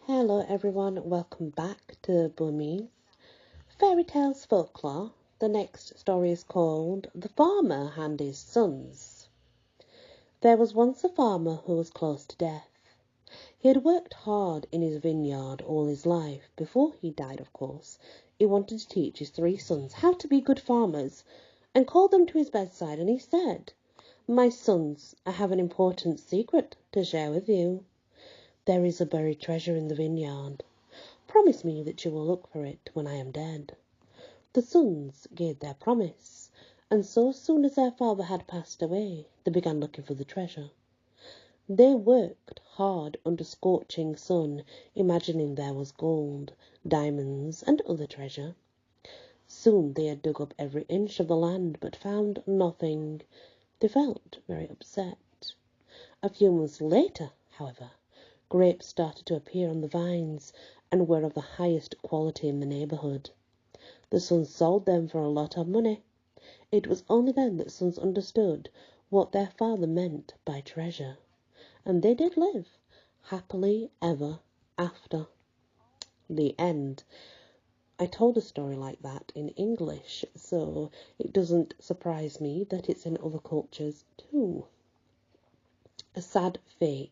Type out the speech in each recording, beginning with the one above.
Hello everyone, welcome back to Buema Fairytales Folklore. The next story is called The Farmer and His Sons. There was once a farmer who was close to death. He had worked hard in his vineyard all his life. Before he died, of course, he wanted to teach his 3 sons how to be good farmers and called them to his bedside, and he said, "My sons, I have an important secret to share with you. There is a buried treasure in the vineyard. Promise me that you will look for it when I am dead." The sons gave their promise, and so soon as their father had passed away, they began looking for the treasure. They worked hard under scorching sun, imagining there was gold, diamonds, and other treasure. Soon they had dug up every inch of the land, but found nothing. They felt very upset. A few months later, however, grapes started to appear on the vines and were of the highest quality in the neighbourhood. The sons sold them for a lot of money. It was only then that sons understood what their father meant by treasure, and they did live happily ever after. The end. I told a story like that in English, so it doesn't surprise me that it's in other cultures too. A sad fate.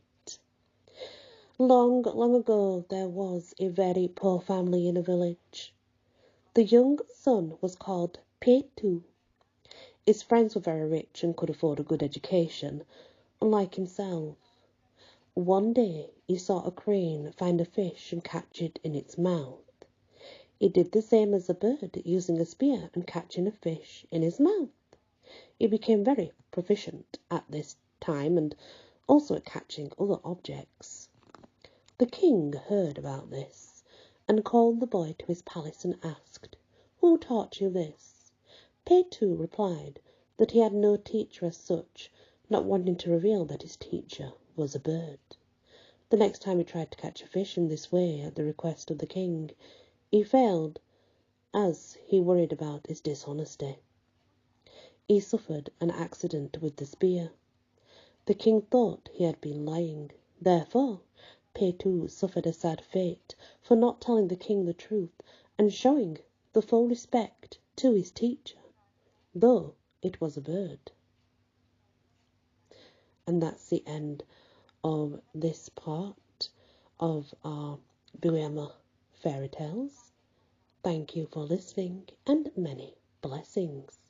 Long, long ago, there was a very poor family in a village. The young son was called Petu. His friends were very rich and could afford a good education, unlike himself. One day, he saw a crane find a fish and catch it in its mouth. He did the same as a bird, using a spear and catching a fish in his mouth. He became very proficient at this time and also at catching other objects. The king heard about this and called the boy to his palace and asked, "Who taught you this?" Petu replied that he had no teacher as such, not wanting to reveal that his teacher was a bird. The next time he tried to catch a fish in this way at the request of the king, he failed, as he worried about his dishonesty. He suffered an accident with the spear. The king thought he had been lying. Therefore, Petu suffered a sad fate for not telling the king the truth and showing the full respect to his teacher, though it was a bird. And that's the end of this part of our Buema Fairy Tales. Thank you for listening, and many blessings.